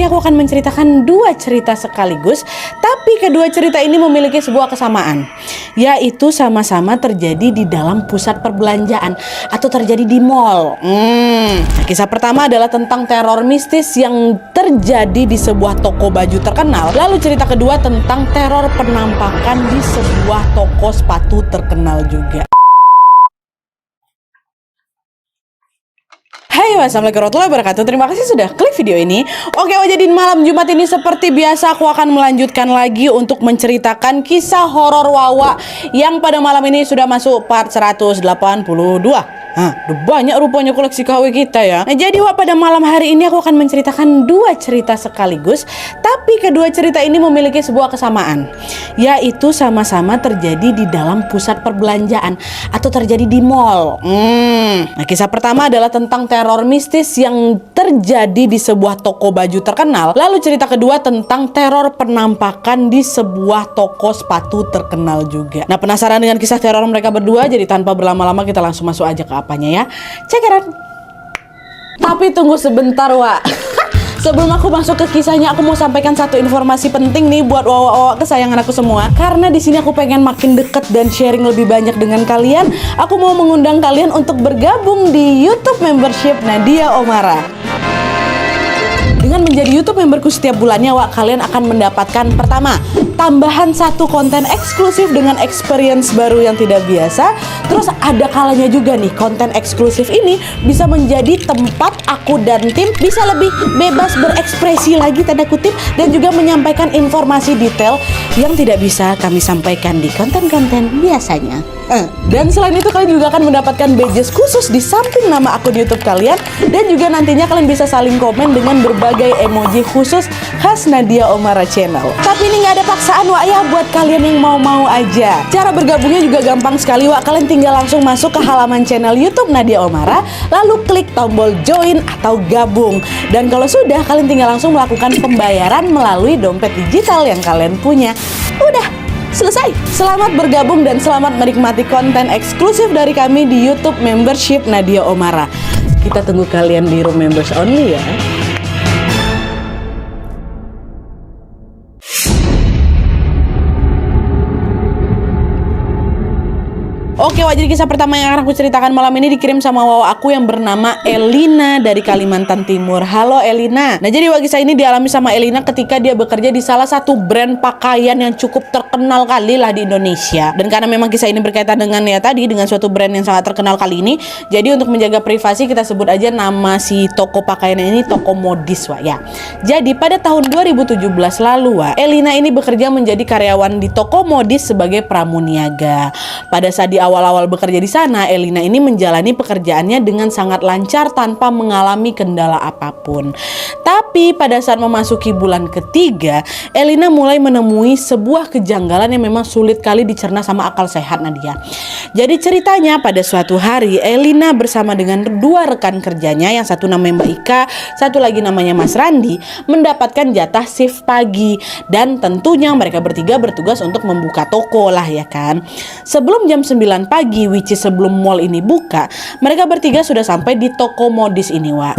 ini aku akan menceritakan dua cerita sekaligus, tapi kedua cerita ini memiliki sebuah kesamaan, yaitu sama-sama terjadi di dalam pusat perbelanjaan atau terjadi di mall. Nah, kisah pertama adalah tentang teror mistis yang terjadi di sebuah toko baju terkenal. Lalu cerita kedua tentang teror penampakan di sebuah toko sepatu terkenal juga. Hai, wassalamualaikum warahmatullahi wabarakatuh. Terima kasih sudah klik video ini. Oke, jadi malam Jumat ini seperti biasa aku akan melanjutkan lagi untuk menceritakan kisah horor Wawa yang pada malam ini sudah masuk part 182. Udah banyak rupanya koleksi KW kita ya. Nah, jadi Wak, pada malam hari ini aku akan menceritakan dua cerita sekaligus, tapi kedua cerita ini memiliki sebuah kesamaan, yaitu sama-sama terjadi di dalam pusat perbelanjaan atau terjadi di mall. Nah, kisah pertama adalah tentang teror mistis yang terjadi di sebuah toko baju terkenal. Lalu cerita kedua tentang teror penampakan di sebuah toko sepatu terkenal juga. Nah, penasaran dengan kisah teror mereka berdua? Jadi tanpa berlama-lama kita langsung masuk aja ke apanya ya. Cekeran. Tapi tunggu sebentar, Wak. Sebelum aku masuk ke kisahnya, aku mau sampaikan satu informasi penting nih buat wawa-wawa kesayangan aku semua. Karena di sini aku pengen makin deket dan sharing lebih banyak dengan kalian. Aku mau mengundang kalian untuk bergabung di YouTube membership Nadia Omara. Dengan menjadi YouTube memberku setiap bulannya, Wak, kalian akan mendapatkan pertama, tambahan satu konten eksklusif dengan experience baru yang tidak biasa. Terus ada kalanya juga nih, konten eksklusif ini bisa menjadi tempat aku dan tim bisa lebih bebas berekspresi lagi, tanda kutip, dan juga menyampaikan informasi detail yang tidak bisa kami sampaikan di konten-konten biasanya. Dan selain itu kalian juga akan mendapatkan badges khusus di samping nama akun YouTube kalian, dan juga nantinya kalian bisa saling komen dengan berbagai emoji khusus khas Nadia Omara Channel. Tapi ini nggak ada paksaan, Wak, ya, buat kalian yang mau-mau aja. Cara bergabungnya juga gampang sekali, Wak. Kalian tinggal langsung masuk ke halaman channel YouTube Nadia Omara, lalu klik tombol join atau gabung. Dan kalau sudah, kalian tinggal langsung melakukan pembayaran melalui dompet digital yang kalian punya. Udah selesai. Selamat bergabung dan selamat menikmati konten eksklusif dari kami di YouTube membership Nadia Omara. Kita tunggu kalian di room members only ya. Oke, Wak, jadi kisah pertama yang akan aku ceritakan malam ini dikirim sama wawa aku yang bernama Elina dari Kalimantan Timur. Halo Elina. Nah, jadi Wak, kisah ini dialami sama Elina ketika dia bekerja di salah satu brand pakaian yang cukup terkenal kali lah di Indonesia. Dan karena memang kisah ini berkaitan dengan dengan suatu brand yang sangat terkenal kali ini, jadi untuk menjaga privasi kita sebut aja nama si toko pakaian ini toko modis, Wak, ya. Jadi pada tahun 2017 lalu, Wak, Elina ini bekerja menjadi karyawan di toko modis sebagai pramuniaga. Pada saat di awal-awal bekerja di sana, Elina ini menjalani pekerjaannya dengan sangat lancar tanpa mengalami kendala apapun. Tapi pada saat memasuki bulan ketiga, Elina mulai menemui sebuah kejanggalan yang memang sulit kali dicerna sama akal sehat Nadia. Jadi ceritanya pada suatu hari Elina bersama dengan dua rekan kerjanya, yang satu namanya Mbak Ika, satu lagi namanya Mas Randi, mendapatkan jatah shift pagi. Dan tentunya mereka bertiga bertugas untuk membuka toko lah ya kan. Sebelum jam 9 pagi, which is sebelum mall ini buka, mereka bertiga sudah sampai di toko modis ini, Wak.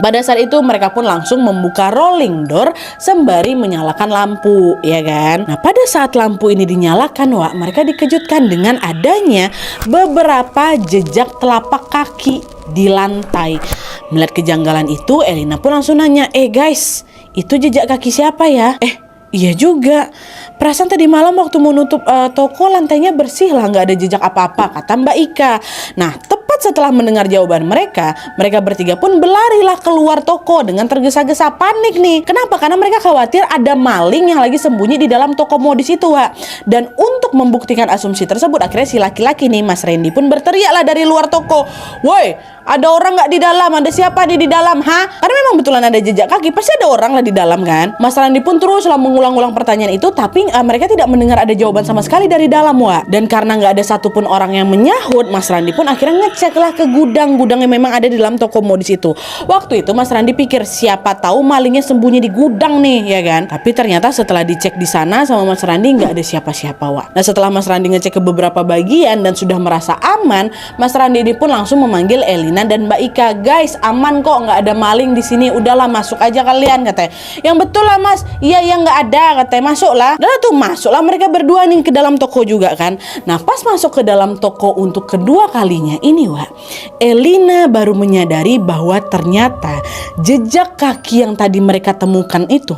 Pada saat itu mereka pun langsung membuka rolling door sembari menyalakan lampu, ya kan. Nah, pada saat lampu ini dinyalakan, Wak, mereka dikejutkan dengan adanya beberapa jejak telapak kaki di lantai. Melihat kejanggalan itu, Elina pun langsung nanya, guys, itu jejak kaki siapa ya? Iya juga, perasaan tadi malam waktu mau nutup toko lantainya bersih lah, nggak ada jejak apa-apa, kata Mbak Ika. Nah, tepat setelah mendengar jawaban mereka bertiga pun berlarilah keluar toko dengan tergesa-gesa, panik nih. Kenapa? Karena mereka khawatir ada maling yang lagi sembunyi di dalam toko modis itu, Wak. Dan untuk membuktikan asumsi tersebut, akhirnya si laki-laki nih, Mas Randy, pun berteriaklah dari luar toko, "Woi, ada orang nggak di dalam? Ada siapa di dalam? Karena memang betulan ada jejak kaki, pasti ada orang lah di dalam kan." Mas Randy pun teruslah mengulang-ulang pertanyaan itu, tapi mereka tidak mendengar ada jawaban sama sekali dari dalam, Wak. Dan karena nggak ada satupun orang yang menyahut, Mas Randy pun akhirnya ngecek ngeceklah ke gudang yang memang ada di dalam toko modis itu. Waktu itu Mas Randi pikir siapa tahu malingnya sembunyi di gudang nih, ya kan? Tapi ternyata setelah dicek di sana sama Mas Randi nggak ada siapa-siapa, Wak. Nah, setelah Mas Randi ngecek ke beberapa bagian dan sudah merasa aman, Mas Randi ini pun langsung memanggil Elina dan Mbak Ika. Guys, aman kok, nggak ada maling di sini. Udahlah, masuk aja kalian, katanya. Yang betul lah, Mas. Iya, yang nggak ada, katanya. Masuklah. Dan tuh masuklah mereka berdua nih ke dalam toko juga kan. Nah, pas masuk ke dalam toko untuk kedua kalinya ini, Wak, Elina baru menyadari bahwa ternyata jejak kaki yang tadi mereka temukan itu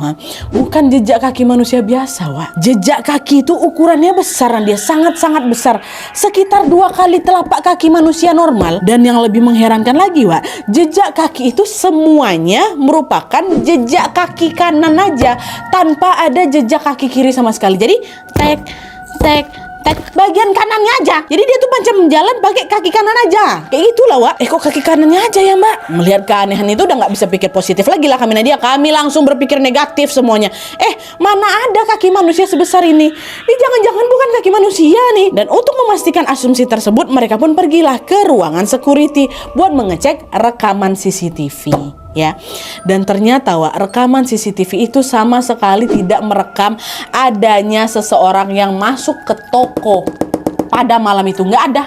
bukan jejak kaki manusia biasa, Wak. Jejak kaki itu ukurannya besar, dia sangat-sangat besar, sekitar 2 kali telapak kaki manusia normal. Dan yang lebih mengherankan lagi, Wak, jejak kaki itu semuanya merupakan jejak kaki kanan aja, tanpa ada jejak kaki kiri sama sekali. Jadi tek bagian kanannya aja. Jadi dia tuh macam jalan pakai kaki kanan aja. Kayak itulah, Wak. Kok kaki kanannya aja ya, Mbak? Melihat keanehan itu udah nggak bisa pikir positif lagi lah kami Nadia. Kami langsung berpikir negatif semuanya. Mana ada kaki manusia sebesar ini? Ini jangan-jangan bukan kaki manusia nih. Dan untuk memastikan asumsi tersebut, mereka pun pergilah ke ruangan security buat mengecek rekaman CCTV. Ya, dan ternyata, Wak, rekaman CCTV itu sama sekali tidak merekam adanya seseorang yang masuk ke toko pada malam itu. Nggak ada.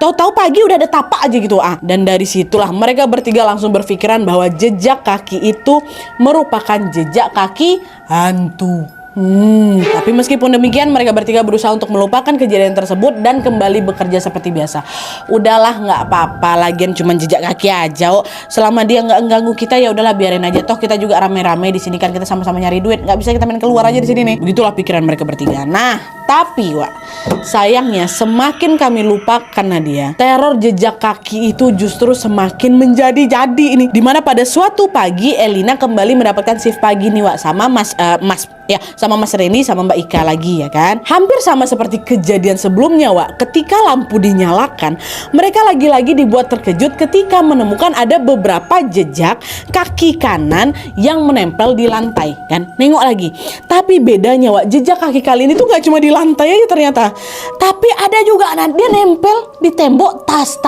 Tahu-tahu pagi udah ada tapak aja gitu. Dan dari situlah mereka bertiga langsung berpikiran bahwa jejak kaki itu merupakan jejak kaki hantu. Tapi meskipun demikian mereka bertiga berusaha untuk melupakan kejadian tersebut dan kembali bekerja seperti biasa. Udahlah, nggak apa-apa, lagian cuma jejak kaki aja. Selama dia nggak ganggu kita ya udahlah, biarin aja. Toh kita juga rame-rame di sini kan, kita sama-sama nyari duit. Nggak bisa kita main keluar aja di sini nih. Begitulah pikiran mereka bertiga. Nah, tapi, Wak, sayangnya semakin kami lupakan Nadia, teror jejak kaki itu justru semakin menjadi-jadi ini. Dimana pada suatu pagi Elina kembali mendapatkan shift pagi nih, Wak, sama sama Mas Reni sama Mbak Ika lagi, ya kan. Hampir sama seperti kejadian sebelumnya, Wak. Ketika lampu dinyalakan, mereka lagi-lagi dibuat terkejut ketika menemukan ada beberapa jejak kaki kanan yang menempel di lantai, kan. Nengok lagi. Tapi bedanya, Wak, jejak kaki kali ini tuh gak cuma di lantai aja ternyata, tapi ada juga dia nempel di tembok, tas,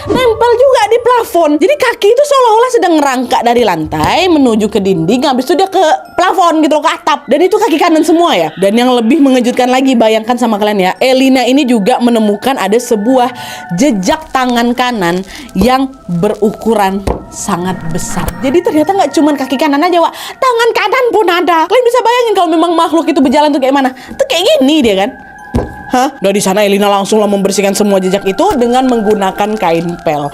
nempel juga di plafon. Jadi kaki itu seolah-olah sedang ngerangkak dari lantai menuju ke dinding, habis itu dia ke plafon gitu loh, ke atap. Dan itu kaki kanan semua ya. Dan yang lebih mengejutkan lagi, bayangkan sama kalian ya, Elina ini juga menemukan ada sebuah jejak tangan kanan yang berukuran sangat besar. Jadi ternyata nggak cuma kaki kanan aja, Wak, tangan kanan pun ada. Kalian bisa bayangin kalau memang makhluk itu berjalan tuh kayak mana? Tuh kayak gini dia kan. Dari sana Elina langsunglah membersihkan semua jejak itu dengan menggunakan kain pel.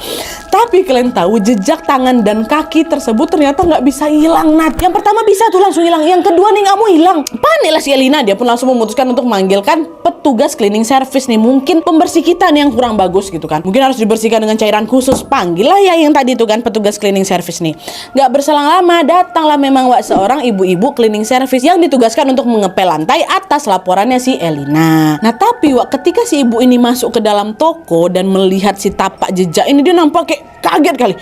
Tapi kalian tahu jejak tangan dan kaki tersebut ternyata nggak bisa hilang, Nat. Yang pertama bisa tuh langsung hilang, yang kedua nih nggak mau hilang. Paniklah si Elina, dia pun langsung memutuskan untuk manggilkan petugas cleaning service nih. Mungkin pembersih kita nih yang kurang bagus gitu kan, mungkin harus dibersihkan dengan cairan khusus. Panggil lah ya yang tadi tuh kan petugas cleaning service nih. Nggak berselang lama datanglah memang, Wak, seorang ibu-ibu cleaning service yang ditugaskan untuk mengepel lantai atas laporannya si Elina. Nah, tapi, Wak, ketika si ibu ini masuk ke dalam toko dan melihat si tapak jejak ini, dia nampak kayak kaget kali.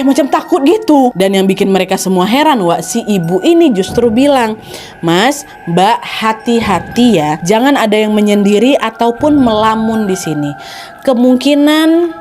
Macam takut gitu. Dan yang bikin mereka semua heran, Wak, si ibu ini justru bilang, Mas, Mbak, hati-hati ya, jangan ada yang menyendiri ataupun melamun di sini. Kemungkinan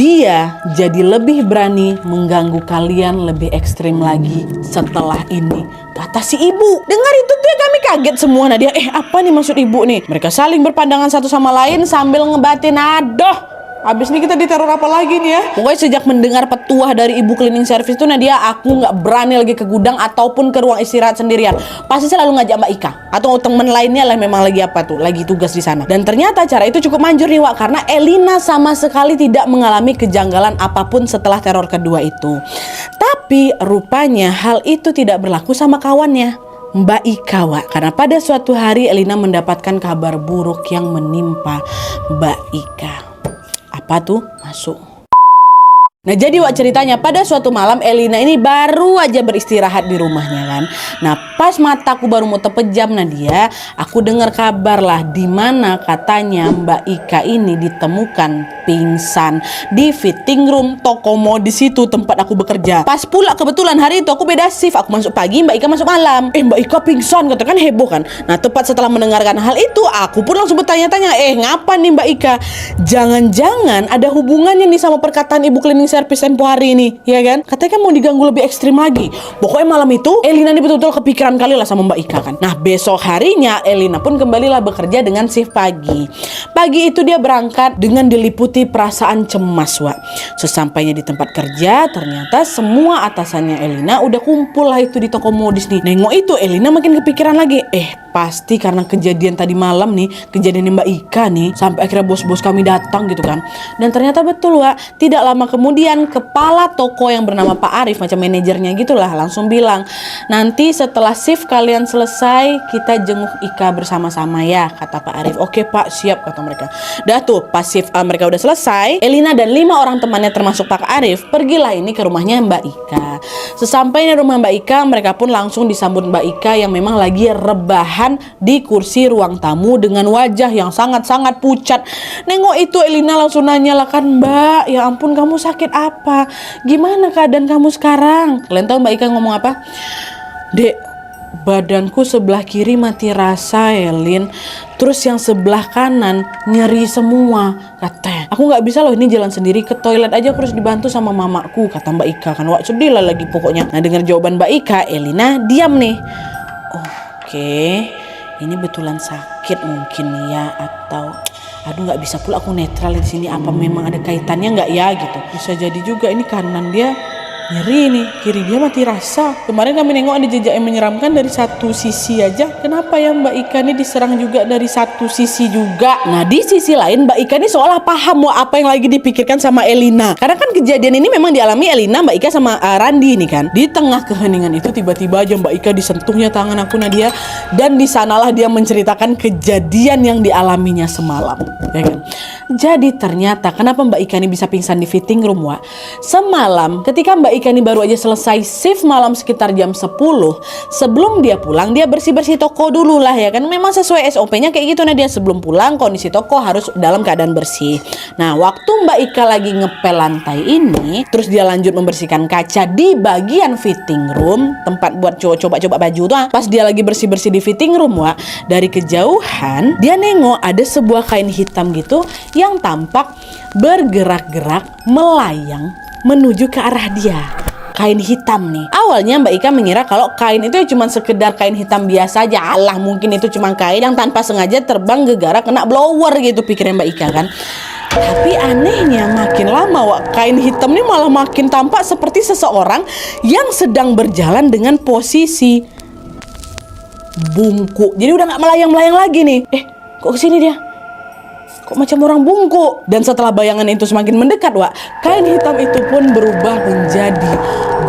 dia jadi lebih berani mengganggu kalian lebih ekstrim lagi setelah ini, kata si ibu. Dengar itu tuh kami kaget semua, Nadia. Apa nih maksud ibu nih? Mereka saling berpandangan satu sama lain sambil ngebatin, aduh, abis ini kita diteror apa lagi nih ya? Pokoknya sejak mendengar petuah dari ibu cleaning service tuh, Nadia, aku nggak berani lagi ke gudang ataupun ke ruang istirahat sendirian. Pasti selalu ngajak Mbak Ika atau temen lainnya lah, memang lagi lagi tugas di sana. Dan ternyata cara itu cukup manjur nih, Wak, karena Elina sama sekali tidak mengalami kejanggalan apapun setelah teror kedua itu. Tapi rupanya hal itu tidak berlaku sama kawannya, Mbak Ika, Wak. Karena pada suatu hari Elina mendapatkan kabar buruk yang menimpa Mbak Ika. Apa tuh? Masuk. Nah jadi Wak ceritanya pada suatu malam Elina ini baru aja beristirahat di rumahnya kan. Nah pas mataku baru mau terpejam Nadia, aku dengar kabar lah di mana katanya Mbak Ika ini ditemukan pingsan di fitting room toko modis itu tempat aku bekerja. Pas pula kebetulan hari itu aku beda shift, aku masuk pagi, Mbak Ika masuk malam. Mbak Ika pingsan, katakan heboh kan. Nah tepat setelah mendengarkan hal itu aku pun langsung bertanya-tanya, ngapa nih Mbak Ika? Jangan-jangan ada hubungannya nih sama perkataan ibu cleaning service tempo hari ini, ya kan? Katanya kan mau diganggu lebih ekstrim lagi. Pokoknya malam itu Elina ini betul-betul kepikiran kali lah sama Mbak Ika kan. Nah besok harinya Elina pun kembalilah bekerja dengan shift pagi. Pagi itu dia berangkat dengan diliputi perasaan cemas, Wak. Sesampainya di tempat kerja, ternyata semua atasannya Elina udah kumpul lah itu di toko modis nih. Nengok itu Elina makin kepikiran lagi. Pasti karena kejadian tadi malam nih, kejadian Mbak Ika nih, sampai akhirnya bos-bos kami datang gitu kan. Dan ternyata betul, Wak. Tidak lama kemudian kepala toko yang bernama Pak Arif, macam manajernya gitulah, langsung bilang, nanti setelah shift kalian selesai kita jenguk Ika bersama-sama ya, kata Pak Arif. Oke Pak, siap, kata mereka. Dah tuh pas shift mereka udah selesai, Elina dan 5 orang temannya termasuk Pak Arif pergilah ini ke rumahnya Mbak Ika. Sesampainya rumah Mbak Ika, mereka pun langsung disambut Mbak Ika yang memang lagi rebahan di kursi ruang tamu dengan wajah yang sangat-sangat pucat. Nengok itu Elina langsung nanya lah kan, Mbak, ya ampun kamu sakit apa? Gimana keadaan kamu sekarang? Kalian tahu Mbak Ika ngomong apa? Dek, badanku sebelah kiri mati rasa Elin, terus yang sebelah kanan nyeri semua, kata. Aku nggak bisa loh ini jalan sendiri, ke toilet aja aku harus dibantu sama mamaku, kata Mbak Ika kan. Wah sedih lah lagi pokoknya. Nah dengar jawaban Mbak Ika, Elina diam nih. Oke, ini betulan sakit mungkin ya, atau aduh nggak bisa pula aku netral di sini, apa memang ada kaitannya nggak ya gitu. Bisa jadi juga ini kanan dia nyeri nih, kiri dia mati rasa. Kemarin kami nengok ada jejak yang menyeramkan dari satu sisi aja. Kenapa ya Mbak Ika ini diserang juga dari satu sisi juga? Nah di sisi lain Mbak Ika ini seolah paham apa yang lagi dipikirkan sama Elina. Karena kan kejadian ini memang dialami Elina, Mbak Ika sama Randi ini kan. Di tengah keheningan itu tiba-tiba aja Mbak Ika disentuhnya tangan aku Nadia, dan di sanalah dia menceritakan kejadian yang dialaminya semalam, ya kan? Jadi ternyata kenapa Mbak Ika ini bisa pingsan di fitting room, Wak? Semalam ketika Mbak Ika ini baru aja selesai shift malam sekitar jam 10, sebelum dia pulang dia bersih-bersih toko dulu lah ya kan. Memang sesuai SOP-nya kayak gitu. Nah dia sebelum pulang kondisi toko harus dalam keadaan bersih. Nah waktu Mbak Ika lagi ngepel lantai ini, terus dia lanjut membersihkan kaca di bagian fitting room, tempat buat coba-coba baju tuh. Pas dia lagi bersih-bersih di fitting room, Wak, dari kejauhan dia nengok ada sebuah kain hitam gitu yang tampak bergerak-gerak melayang menuju ke arah dia. Kain hitam nih. Awalnya Mbak Ika mengira kalau kain itu cuma sekedar kain hitam biasa aja. Alah mungkin itu cuma kain yang tanpa sengaja terbang gegara kena blower gitu, pikirnya Mbak Ika kan. Tapi anehnya makin lama, Wak, kain hitam ini malah makin tampak seperti seseorang yang sedang berjalan dengan posisi bungkuk. Jadi udah gak melayang-melayang lagi nih. Kok kesini dia? Kok macam orang bungkuk? Dan setelah bayangan itu semakin mendekat, Wak, kain hitam itu pun berubah menjadi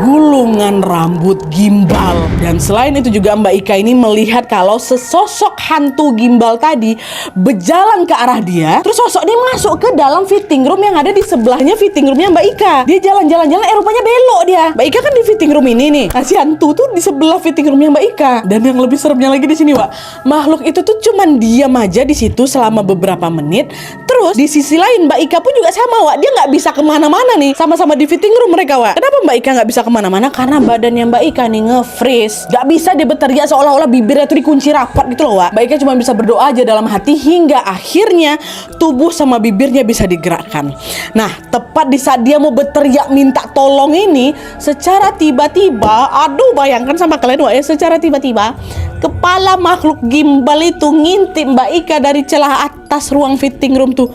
gulungan rambut gimbal. Dan selain itu juga Mbak Ika ini melihat kalau sesosok hantu gimbal tadi berjalan ke arah dia. Terus sosok ini masuk ke dalam fitting room yang ada di sebelahnya fitting roomnya Mbak Ika. Dia jalan-jalan, rupanya belok dia. Mbak Ika kan di fitting room ini nih. Nah, si hantu tuh di sebelah fitting roomnya Mbak Ika. Dan yang lebih seremnya lagi di sini, Wak, makhluk itu tuh cuman diam aja di situ selama beberapa menit. Terus di sisi lain Mbak Ika pun juga sama, Wak, dia nggak bisa kemana-mana nih. Sama-sama di fitting room mereka, Wak. Kenapa Mbak Ika nggak bisa kemana-mana? Karena badannya Mbak Ika nih nge-freeze. Gak bisa dia berteriak, seolah-olah bibirnya tuh dikunci rapat gitu loh, Wak. Mbak Ika cuma bisa berdoa aja dalam hati hingga akhirnya tubuh sama bibirnya bisa digerakkan. Nah, tepat di saat dia mau berteriak minta tolong ini, secara tiba-tiba, aduh bayangkan sama kalian, Wak, ya, secara tiba-tiba kepala makhluk gimbal itu ngintip Mbak Ika dari celah atas ruang fitting room tuh.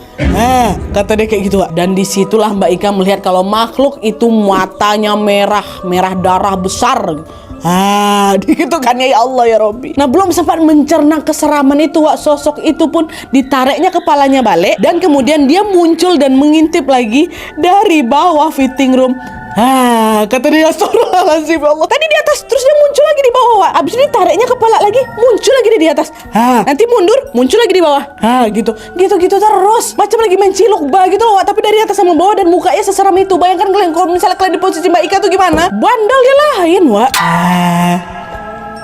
Kata dia kayak gitu, Wak. Dan disitulah Mbak Ika melihat kalau makhluk itu matanya merah darah besar. Gitu kan ya Allah ya Robbi. Nah belum sempat mencerna keseraman itu, Wak, sosok itu pun ditariknya kepalanya balik dan kemudian dia muncul dan mengintip lagi dari bawah fitting room. Kata dia, astagfirullahaladzim ya Allah. Tadi di atas, terus dia muncul lagi di bawah, Wak. Abis ini tariknya kepala lagi, muncul lagi dia di atas. Nanti mundur, muncul lagi di bawah. Gitu terus. Macam lagi main cilok gitu loh, Wak. Tapi dari atas sama bawah, dan mukanya seseram itu. Bayangkan kalian kalau misalnya kalian di posisi Mbak Ika tuh gimana? Bandel dia lain, Wak.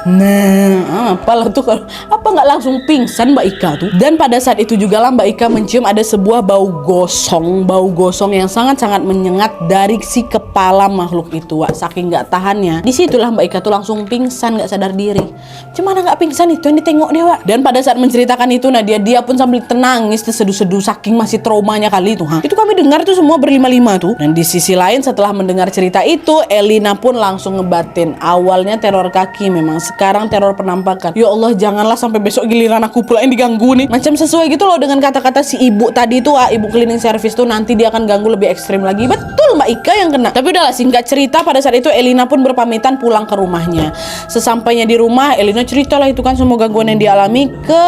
Nah, apalah tuh kalau apa nggak langsung pingsan Mbak Ika tuh. Dan pada saat itu juga lah Mbak Ika mencium ada sebuah bau gosong yang sangat-sangat menyengat dari si kepala makhluk itu, Wak. Saking nggak tahannya, disitulah Mbak Ika tuh langsung pingsan, nggak sadar diri. Cuman nggak pingsan itu yang ditengok dia, Wak. Dan pada saat menceritakan itu, nah dia pun sambil tenangis terseduh-seduh saking masih traumanya kali itu. Itu kami dengar tuh semua berlima-lima tuh. Dan di sisi lain setelah mendengar cerita itu, Elina pun langsung ngebatin. Awalnya teror kaki, memang sekarang teror penampakan. Ya Allah, janganlah sampai besok giliran aku pula yang diganggu nih. Macam sesuai gitu loh dengan kata-kata si ibu tadi tuh, ibu cleaning service tuh, nanti dia akan ganggu lebih ekstrim lagi. Betul Mbak Ika yang kena. Tapi udahlah, singkat cerita pada saat itu Elina pun berpamitan pulang ke rumahnya. Sesampainya di rumah, Elina ceritalah itu kan semua gangguan yang dialami ke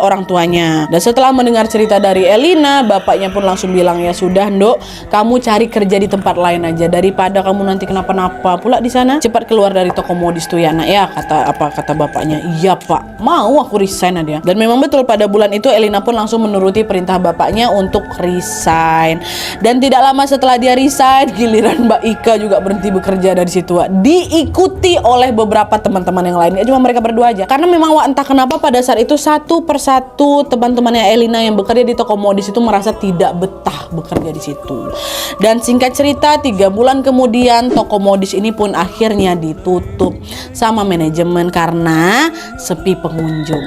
orang tuanya. Dan setelah mendengar cerita dari Elina, bapaknya pun langsung bilang, ya sudah Ndok, kamu cari kerja di tempat lain aja daripada kamu nanti kenapa-napa pula di sana. Cepat keluar dari toko modis tuh ya nak ya, kata bapaknya. Iya Pak, mau aku resign aja. Dan memang betul pada bulan itu Elina pun langsung menuruti perintah bapaknya untuk resign. Dan tidak lama setelah dia resign, giliran Mbak Ika juga berhenti bekerja dari situ, Wak. Diikuti oleh beberapa teman-teman yang lain, cuma mereka berdua aja. Karena memang Wak, entah kenapa pada saat itu satu persatu teman-temannya Elina yang bekerja di toko modis itu merasa tidak betah bekerja di situ. Dan singkat cerita, 3 bulan kemudian toko modis ini pun akhirnya ditutup sama manajemen karena sepi pengunjung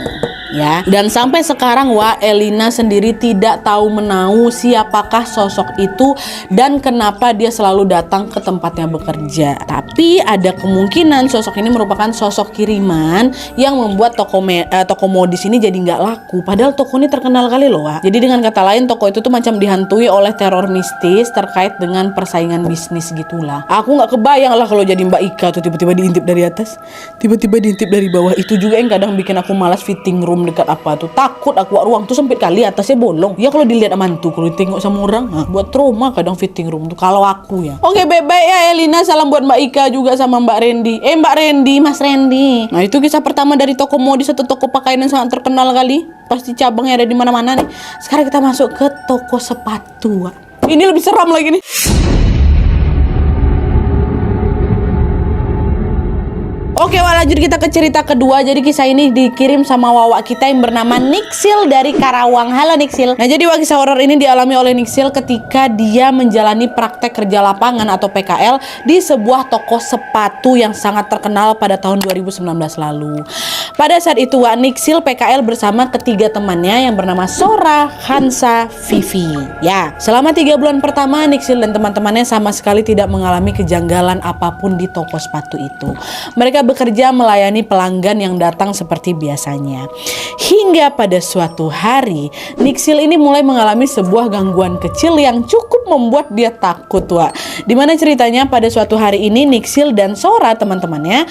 ya. Dan sampai sekarang Wak, Elina sendiri tidak tahu menahu siapakah sosok itu dan kenapa dia selalu datang ke tempatnya bekerja. Tapi ada kemungkinan sosok ini merupakan sosok kiriman yang membuat toko modis ini jadi nggak laku. Padahal toko ini terkenal kali loh, Wak. Jadi dengan kata lain, toko itu tuh macam dihantui oleh teror mistis terkait dengan persaingan bisnis gitulah. Aku nggak kebayang lah kalau jadi Mbak Ika tuh tiba-tiba diintip dari atas, tiba-tiba diintip dari bawah. Itu juga yang kadang bikin aku malas fitting room dekat apa tuh. Takut aku, ruang tuh sempit kali, atasnya bolong. Ya kalau dilihat mantu, kalau ditengok sama orang, buat trauma kadang fitting room tuh kalau aku ya. Oke, baik-baik ya Elina, salam buat Mbak Ika juga sama Mbak Randy. Mbak Randy, Mas Randy. Nah, itu kisah pertama dari toko modis atau toko pakaian yang sangat terkenal kali. Pasti cabangnya ada di mana-mana nih. Sekarang kita masuk ke toko sepatu, Wak. Ini lebih seram lagi nih. Oke, Wak, lanjut kita ke cerita kedua. Jadi kisah ini dikirim sama Wawa kita yang bernama Niksil dari Karawang. Halo Niksil. Nah, jadi Wak, kisah horor ini dialami oleh Niksil ketika dia menjalani praktek kerja lapangan atau PKL di sebuah toko sepatu yang sangat terkenal pada tahun 2019 lalu. Pada saat itu Wak, Niksil PKL bersama ketiga temannya yang bernama Sora, Hansa, Vivi. Ya, selama 3 bulan pertama Niksil dan teman-temannya sama sekali tidak mengalami kejanggalan apapun di toko sepatu itu. Mereka bekerja melayani pelanggan yang datang seperti biasanya. Hingga pada suatu hari, Niksil ini mulai mengalami sebuah gangguan kecil yang cukup membuat dia takut, Wak. Dimana ceritanya pada suatu hari ini Niksil dan Sora temannya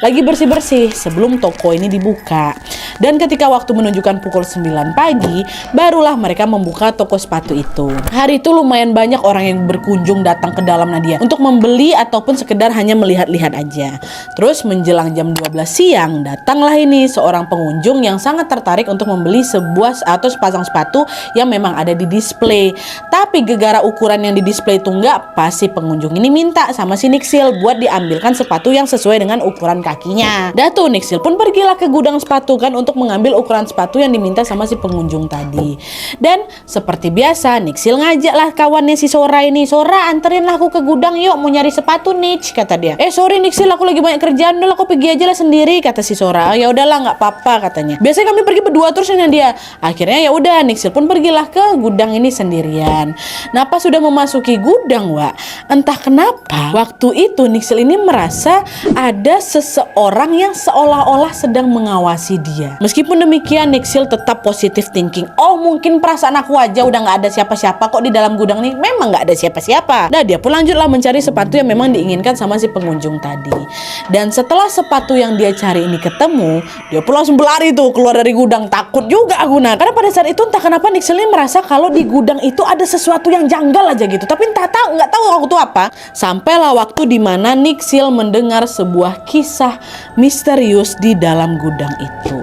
lagi bersih-bersih sebelum toko ini dibuka. Dan ketika waktu menunjukkan pukul 9 pagi, barulah mereka membuka toko sepatu itu. Hari itu lumayan banyak orang yang berkunjung datang ke dalam Nadia untuk membeli ataupun sekedar hanya melihat-lihat aja. Terus menjelang jam 12 siang, datanglah ini seorang pengunjung yang sangat tertarik untuk membeli sepasang sepatu yang memang ada di display. Tapi gegara ukuran yang di display itu enggak pas, si pengunjung ini minta sama si Niksil buat diambilkan sepatu yang sesuai dengan ukuran kakinya. Tuh Niksil pun pergilah ke gudang sepatu kan untuk mengambil ukuran sepatu yang diminta sama si pengunjung tadi. Dan seperti biasa Niksil ngajaklah kawannya si Sora ini. Sora, anterinlah aku ke gudang yuk, mau nyari sepatu nih, kata dia. Sorry Niksil, aku lagi banyak kerjaan, udah aku pergi aja lah sendiri, kata si Sora. Ya udahlah, nggak apa-apa katanya. Biasanya kami pergi berdua terus dengan dia. Akhirnya ya udah, Niksil pun pergilah ke gudang ini sendirian. Nah, pas sudah memasuki gudang, Wak, entah kenapa waktu itu Niksil ini merasa ada seseorang yang seolah-olah sedang mengawasi dia. Meskipun demikian, Niksil tetap positive thinking. Oh, mungkin perasaan aku aja, udah nggak ada siapa-siapa kok di dalam gudang nih. Memang nggak ada siapa-siapa. Nah, dia pun lanjutlah mencari sepatu yang memang diinginkan sama si pengunjung tadi. Dan setelah sepatu yang dia cari ini ketemu, dia pun langsung berlari tuh keluar dari gudang. Takut juga Aguna, karena pada saat itu entah kenapa Nixil ini merasa kalau di gudang itu ada sesuatu yang janggal aja gitu, tapi nggak tahu waktu itu apa. Sampailah waktu dimana Nixil mendengar sebuah kisah misterius di dalam gudang itu.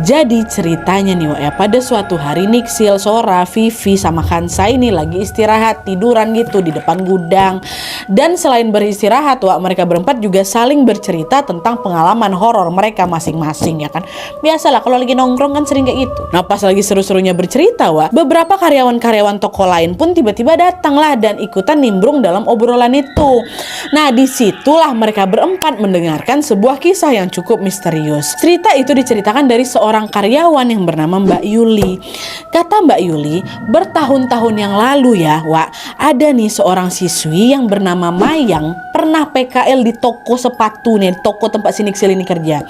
Jadi ceritanya nih Wak ya, pada suatu hari Nixil, Sora, Vivi sama Hansa ini lagi istirahat tiduran gitu di depan gudang. Dan selain beristirahat Wak, mereka berempat juga saling bercerita tentang pengalaman horor mereka masing-masing ya kan. Biasalah kalau lagi nongkrong kan sering kayak gitu. Nah pas lagi seru-serunya bercerita Wak, beberapa karyawan-karyawan toko lain pun tiba-tiba datanglah dan ikutan nimbrung dalam obrolan itu. Nah disitulah mereka berempat mendengarkan sebuah kisah yang cukup misterius. Cerita itu diceritakan dari seorang karyawan yang bernama Mbak Yuli. Kata Mbak Yuli, bertahun-tahun yang lalu ya Wak, ada nih seorang siswi yang bernama Mayang pernah PKL di toko sepatu nih, toko tempat si Nixil ini kerja.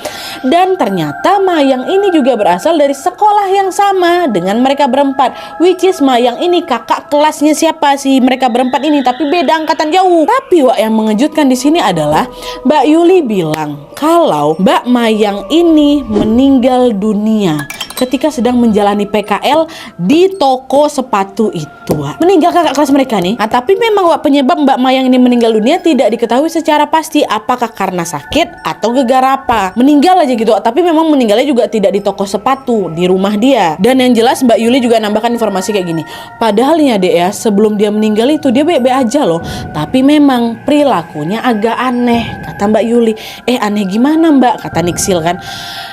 Dan ternyata Mayang ini juga berasal dari sekolah yang sama dengan mereka berempat, which is Mayang ini kakak kelasnya siapa sih mereka berempat ini, tapi beda angkatan jauh. Tapi Wak, yang mengejutkan di sini adalah Mbak Yuli bilang kalau Mbak Mayang ini meninggal dunia ketika sedang menjalani PKL di toko sepatu itu Wak. Meninggal kakak kelas mereka nih. Nah, tapi memang Wak, penyebab Mbak Mayang ini meninggal dunia tidak diketahui secara pasti, apakah karena sakit atau gegara apa. Meninggal aja gitu Wak. Tapi memang meninggalnya juga tidak di toko sepatu, di rumah dia. Dan yang jelas Mbak Yuli juga nambahkan informasi kayak gini. Padahal ya Dek ya, sebelum dia meninggal itu dia baik-baik aja loh. Tapi memang perilakunya agak aneh, kata Mbak Yuli. Aneh gimana Mbak? Kata Nixil kan.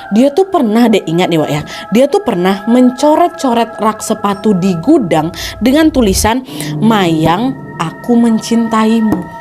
Dia tuh pernah deh, ingat nih Wak ya, dia tuh pernah mencoret-coret rak sepatu di gudang dengan tulisan Mayang, aku mencintaimu.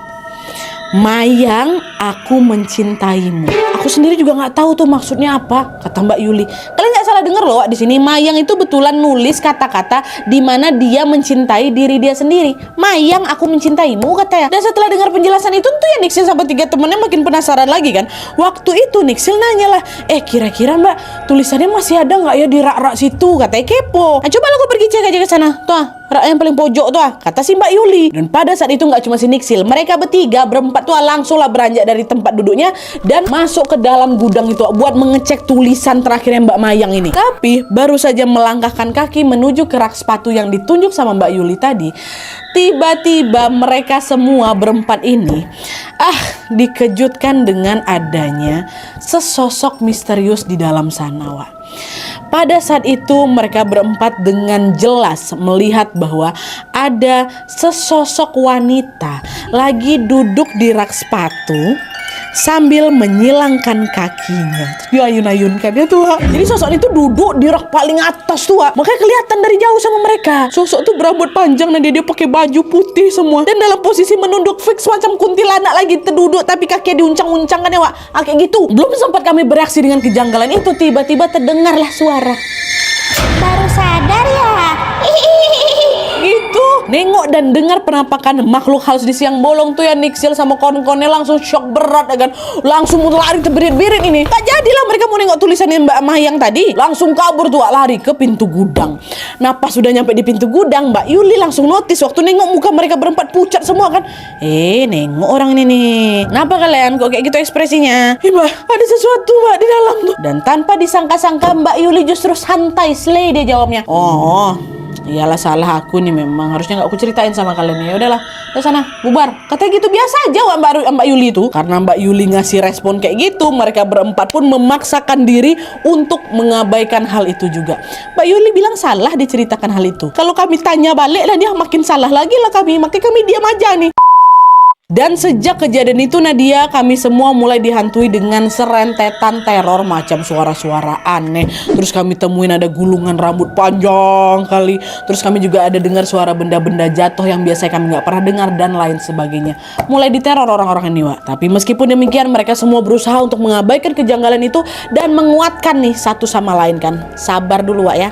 Mayang, aku mencintaimu. Aku sendiri juga nggak tahu tuh maksudnya apa, kata Mbak Yuli. Kalian nggak salah dengar loh Wak, di sini Mayang itu betulan nulis kata-kata di mana dia mencintai diri dia sendiri. Mayang, aku mencintaimu katanya. Dan setelah dengar penjelasan itu tuh ya Nixil sama tiga temennya makin penasaran lagi kan. Waktu itu Nixil nanya lah, kira-kira Mbak tulisannya masih ada nggak ya di rak-rak situ, katanya kepo. Nah, coba lo pergi cek aja ke sana, tuh rak yang paling pojok tuh kata si Mbak Yuli. Dan pada saat itu nggak cuma si Nixil, mereka bertiga berempat tuh langsung lah beranjak dari tempat duduknya dan masuk ke dalam gudang itu buat mengecek tulisan terakhirnya Mbak Mayang ini. Tapi baru saja melangkahkan kaki menuju ke rak sepatu yang ditunjuk sama Mbak Yuli tadi, tiba-tiba mereka semua berempat ini dikejutkan dengan adanya sesosok misterius di dalam sana Wak. Pada saat itu mereka berempat dengan jelas melihat bahwa ada sesosok wanita lagi duduk di rak sepatu sambil menyilangkan kakinya. Diayun-ayunkan ya tuh Wak. Jadi sosok itu duduk di rak paling atas tuh Wak. Makanya kelihatan dari jauh sama mereka. Sosok tuh berambut panjang dan dia pakai baju putih semua. Dan dalam posisi menunduk fix macam kuntilanak lagi terduduk tapi kakinya diuncang-uncangkan ya Wak. Kayak gitu. Belum sempat kami bereaksi dengan kejanggalan itu, tiba-tiba terdengarlah suara. Baru sadar ya? Gitu. Nengok dan dengar penampakan makhluk halus di siang bolong tuh ya Nixil sama kawan-kawannya langsung shock berat ya kan. Langsung lari terbirit-birit ini. Tak jadilah mereka mau nengok tulisannya Mbak Mayang tadi. Langsung kabur tuh lari ke pintu gudang. Nah pas sudah nyampe di pintu gudang, Mbak Yuli langsung notice waktu nengok muka mereka berempat pucat semua kan. Nengok orang ini nih. Kenapa kalian kok kayak gitu ekspresinya? Mbak, ada sesuatu Mbak di dalam tuh. Dan tanpa disangka-sangka Mbak Yuli justru santai slay dia jawabnya. Iyalah salah aku nih memang, harusnya nggak aku ceritain sama kalian. Ya udahlah, ke sana bubar. Katanya gitu biasa aja Mbak Yuli itu. Karena Mbak Yuli ngasih respon kayak gitu, mereka berempat pun memaksakan diri untuk mengabaikan hal itu juga. Mbak Yuli bilang salah diceritakan hal itu. Kalau kami tanya balik lah dia makin salah lagi lah kami. Makanya kami diam aja nih. Dan sejak kejadian itu Nadia, kami semua mulai dihantui dengan serentetan teror macam suara-suara aneh. Terus kami temuin ada gulungan rambut panjang kali. Terus kami juga ada dengar suara benda-benda jatuh yang biasa kami nggak pernah dengar dan lain sebagainya. Mulai diteror orang-orang ini Wak. Tapi meskipun demikian mereka semua berusaha untuk mengabaikan kejanggalan itu dan menguatkan nih satu sama lain kan. Sabar dulu Wak ya.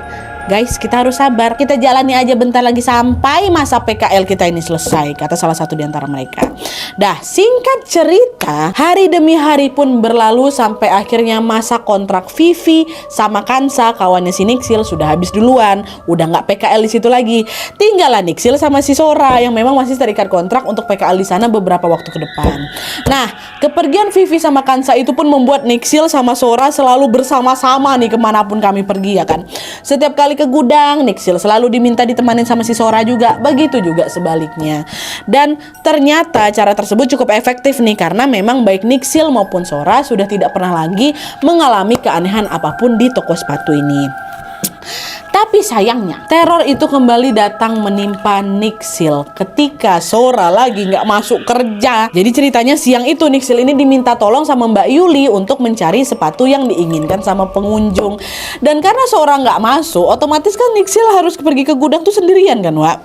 Guys, kita harus sabar. Kita jalani aja bentar lagi sampai masa PKL kita ini selesai, kata salah satu di antara mereka. Dah, singkat cerita, hari demi hari pun berlalu sampai akhirnya masa kontrak Vivi sama Kansa, kawannya si Nixil, sudah habis duluan. Udah nggak PKL di situ lagi. Tinggallah Nixil sama si Sora yang memang masih terikat kontrak untuk PKL di sana beberapa waktu ke depan. Nah, kepergian Vivi sama Kansa itu pun membuat Nixil sama Sora selalu bersama-sama nih kemanapun kami pergi, ya kan. Setiap kali ke gudang, Nixil selalu diminta ditemanin sama si Sora juga. Begitu juga sebaliknya. Dan ternyata cara tersebut cukup efektif nih, karena memang baik Nixil maupun Sora sudah tidak pernah lagi mengalami keanehan apapun di toko sepatu ini. Tapi sayangnya, teror itu kembali datang menimpa Nixil ketika Sora lagi nggak masuk kerja. Jadi ceritanya siang itu Nixil ini diminta tolong sama Mbak Yuli untuk mencari sepatu yang diinginkan sama pengunjung. Dan karena Sora nggak masuk, otomatis kan Nixil harus pergi ke gudang tuh sendirian kan, Wak.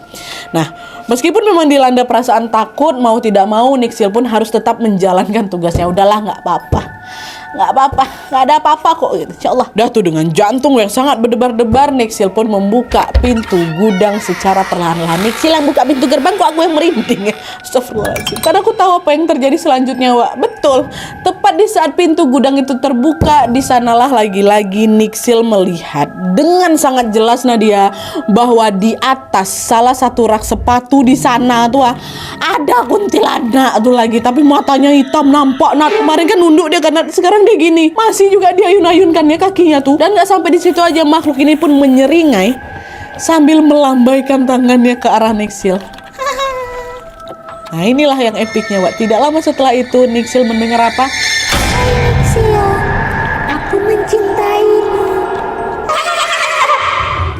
Nah, meskipun memang dilanda perasaan takut, mau tidak mau Nixil pun harus tetap menjalankan tugasnya. Udahlah, nggak apa-apa. Nggak apa-apa, nggak ada apa-apa kok gitu. Insyaallah. Dah tuh dengan jantung yang sangat berdebar-debar, Nixil pun membuka pintu gudang secara perlahan-lahan. Nixil yang buka pintu gerbang, kok aku yang merinding ya. Astagfirullahaladzim. Karena aku tahu apa yang terjadi selanjutnya, Wak. Betul. Tepat di saat pintu gudang itu terbuka, di sanalah lagi-lagi Nixil melihat dengan sangat jelas Nadia bahwa di atas salah satu rak sepatu di sana tuh ada kuntilanak tuh lagi, tapi matanya hitam nampak. Nah, kemarin kan nunduk dia karena sekarang dia gini, masih juga diayun-ayunkan ya kakinya tuh. Dan nggak sampai di situ aja, makhluk ini pun menyeringai sambil melambaikan tangannya ke arah Nixil. Nah, inilah yang epiknya, Wak. Tidak lama setelah itu Nixil mendengar apa? Nixil, aku mencintaimu.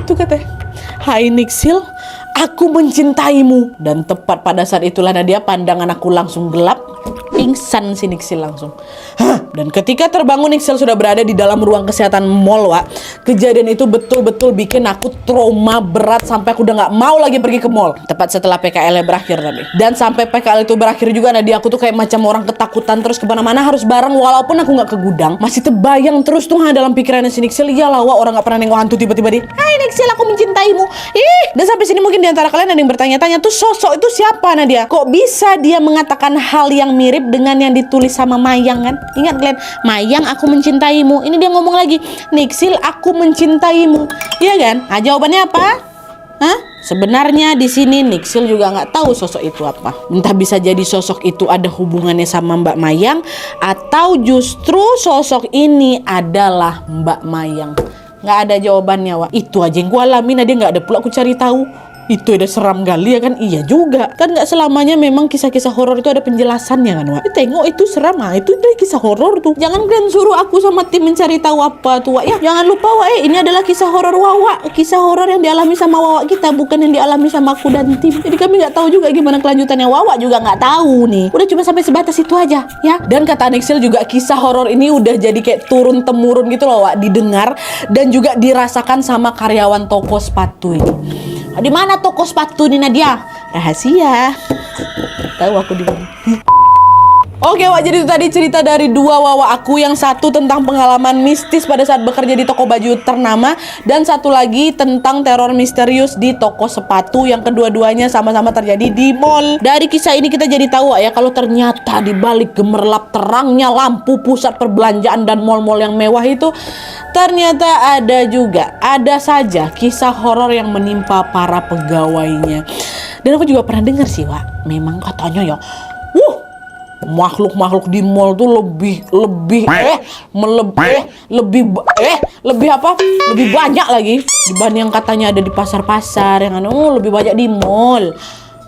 Itu katanya, hai Nixil, aku mencintaimu. Dan tepat pada saat itulah Nadia, pandangan aku langsung gelap. Pingsan si Nixil langsung. Dan ketika terbangun, Nixil sudah berada di dalam ruang kesehatan mall, Wak. Kejadian itu betul-betul bikin aku trauma berat sampai aku udah gak mau lagi pergi ke mall. Tepat setelah PKL berakhir tadi. Dan sampai PKL itu berakhir juga, Nadia, aku tuh kayak macam orang ketakutan terus kemana-mana harus bareng. Walaupun aku gak ke gudang, masih terbayang terus tuh dalam pikirannya si Nixil. Iyalah, Wak, orang gak pernah nengok hantu tiba-tiba dia, hai Nixil, aku mencintaimu. Dan sampai sini mungkin diantara kalian ada yang bertanya-tanya, tuh sosok itu siapa, Nadia? Kok bisa dia mengatakan hal yang mirip dengan yang ditulis sama Mayang kan? Ingat kalian, Mayang, aku mencintaimu. Ini dia ngomong lagi, Nixil, aku mencintaimu. Iya kan? Nah, jawabannya apa? Hah? Sebenarnya di sini Nixil juga nggak tahu sosok itu apa. Entah bisa jadi sosok itu ada hubungannya sama Mbak Mayang, atau justru sosok ini adalah Mbak Mayang. Nggak ada jawabannya, Wak. Itu aja yang gue alamin, dia nggak ada pula aku cari tahu. Itu udah seram kali ya kan? Iya juga. Kan nggak selamanya memang kisah-kisah horor itu ada penjelasannya kan, Wak. Tengok itu seram, itu dari kisah horor tuh. Jangan kalian suruh aku sama tim mencari tahu apa tuh, Wak. Ya, jangan lupa, Wak, ini adalah kisah horor Wawa. Kisah horor yang dialami sama Wawa kita, bukan yang dialami sama aku dan tim. Jadi kami nggak tahu juga gimana kelanjutannya. Wawa juga nggak tahu nih. Udah cuma sampai sebatas itu aja, ya. Dan kata Nixil juga kisah horor ini udah jadi kayak turun-temurun gitu loh, Wak. Didengar dan juga dirasakan sama karyawan toko sepatu ini. Di mana toko sepatu nih, Nadia? Rahasia. Tahu aku di mana. Oke, Wak, jadi itu tadi cerita dari dua Wawa aku. Yang satu tentang pengalaman mistis pada saat bekerja di toko baju ternama, dan satu lagi tentang teror misterius di toko sepatu yang kedua-duanya sama-sama terjadi di mall. Dari kisah ini kita jadi tahu, Wak, ya, kalau ternyata di balik gemerlap terangnya lampu pusat perbelanjaan dan mall-mall yang mewah itu, ternyata ada saja kisah horor yang menimpa para pegawainya. Dan aku juga pernah dengar sih, Wak, memang katanya ya, makhluk-makhluk di mall tuh lebih banyak lagi dibanding yang katanya ada di pasar-pasar yang lebih banyak di mall.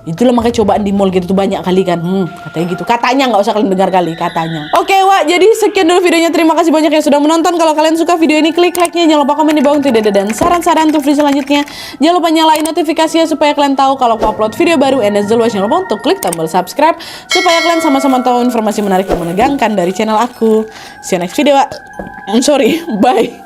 Itulah makanya cobaan di mall gitu tuh banyak kali kan. Katanya gitu. Katanya, nggak usah kalian dengar kali, katanya. Oke, Wak, jadi sekian dulu videonya. Terima kasih banyak yang sudah menonton. Kalau kalian suka video ini, klik like-nya. Jangan lupa komen di bawah tidak ada, dan saran-saran untuk video selanjutnya. Jangan lupa nyalain notifikasinya supaya kalian tahu kalau aku upload video baru. And as always, jangan lupa untuk klik tombol subscribe supaya kalian sama-sama tahu informasi menarik dan menegangkan dari channel aku. See you next video, Wak. Bye.